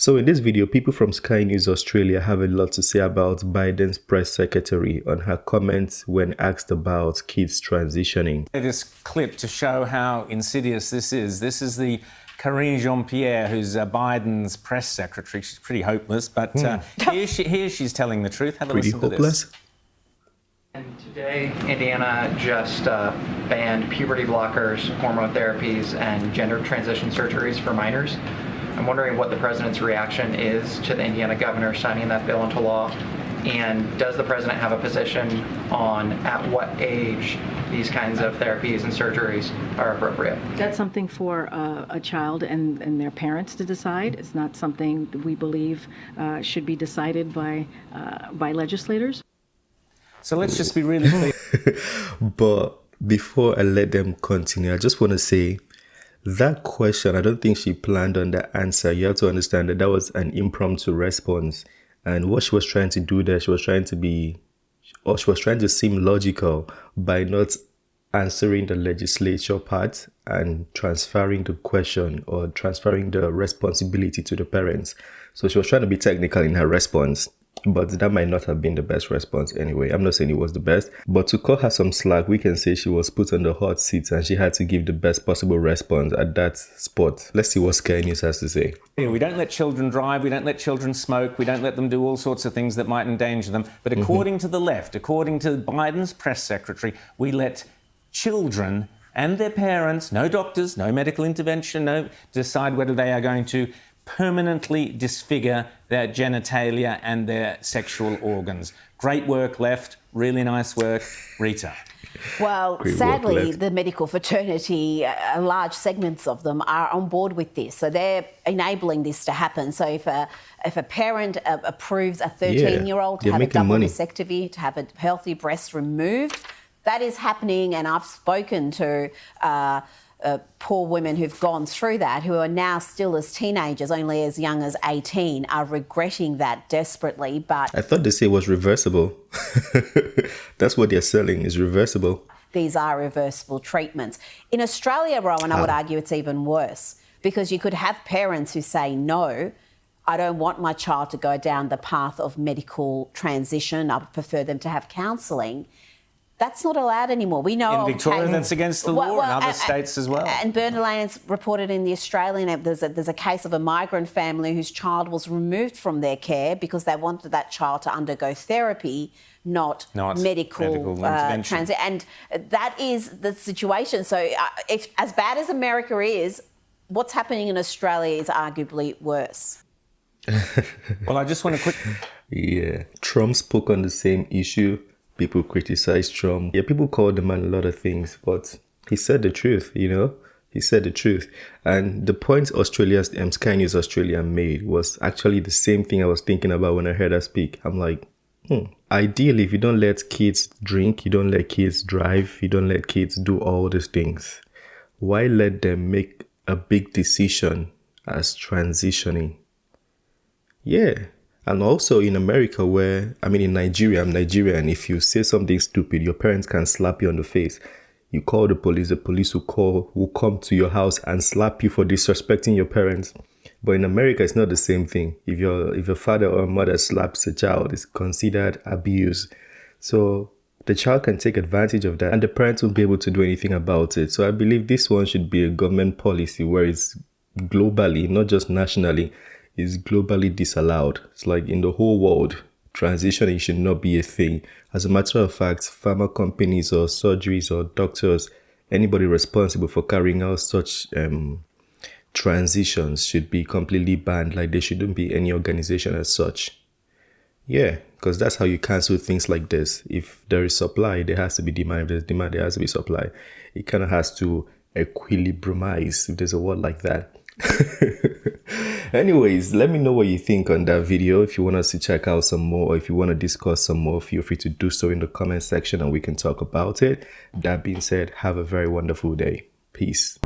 So in this video, people from Sky News Australia have a lot to say about Biden's press secretary on her comments when asked about kids transitioning. This clip to show how insidious this is. This is the Karine Jean-Pierre, who's Biden's press secretary. She's pretty hopeless, but here she's telling the truth. Have a listen to this. And today, Indiana just banned puberty blockers, hormone therapies, and gender transition surgeries for minors. I'm wondering what the president's reaction is to the Indiana governor signing that bill into law, and does the president have a position on at what age these kinds of therapies and surgeries are appropriate? That's something for a child and their parents to decide. It's not something that we believe should be decided by legislators. So let's just be really clear. But before I let them continue, I just want to say that question, I don't think she planned on the answer. You have to understand that that was an impromptu response. And what she was trying to do there, she was trying to seem logical by not answering the legislature part and transferring the question or transferring the responsibility to the parents. So she was trying to be technical in her response. But that might not have been the best response anyway. I'm not saying it was the best. But to cut her some slack, we can say she was put on the hot seat and she had to give the best possible response at that spot. Let's see what Sky News has to say. We don't let children drive. We don't let children smoke. We don't let them do all sorts of things that might endanger them. But according to the left, according to Biden's press secretary, we let children and their parents, no doctors, no medical intervention, decide whether they are going to permanently disfigure their genitalia and their sexual organs. Great work, left. Really nice work. Rita. Well, sadly, the medical fraternity, large segments of them are on board with this. So they're enabling this to happen. So if a parent approves a 13-year-old to have a double vasectomy, to have a healthy breast removed, that is happening. And I've spoken to poor women who've gone through that, who are now still as teenagers, only as young as 18, are regretting that desperately. But I thought they say it was reversible. That's what they're selling, is reversible. These are reversible treatments. In Australia, Rowan, I would argue it's even worse, because you could have parents who say, no, I don't want my child to go down the path of medical transition. I would prefer them to have counselling. That's not allowed anymore. We know in Victoria that's against the law, in other states as well. And Bernard Lane's reported in the Australian. There's a case of a migrant family whose child was removed from their care because they wanted that child to undergo therapy, not medical transit. And that is the situation. So, if as bad as America is, what's happening in Australia is arguably worse. Well, I just want to Yeah, Trump spoke on the same issue. People criticize Trump. Yeah, people call the man a lot of things, but he said the truth, He said the truth. And the point Sky News Australia made was actually the same thing I was thinking about when I heard her speak. I'm like, ideally, if you don't let kids drink, you don't let kids drive, you don't let kids do all these things, why let them make a big decision as transitioning? Yeah. And also in America in Nigeria, I'm Nigerian. If you say something stupid, your parents can slap you on the face. You call the police will come to your house and slap you for disrespecting your parents. But in America, it's not the same thing. If your father or mother slaps a child, it's considered abuse. So the child can take advantage of that and the parents won't be able to do anything about it. So I believe this one should be a government policy where it's globally, not just nationally, is globally disallowed. It's like in the whole world, transitioning should not be a thing. As a matter of fact, pharma companies or surgeries or doctors, anybody responsible for carrying out such transitions should be completely banned. Like there shouldn't be any organization as such. Yeah, because that's how you cancel things like this. If there is supply, there has to be demand. If there's demand, there has to be supply. It kind of has to equilibramize, if there's a word like that. Anyways, let me know what you think on that video. If you want us to check out some more or if you want to discuss some more, feel free to do so in the comment section and we can talk about it. That being said, have a very wonderful day. Peace.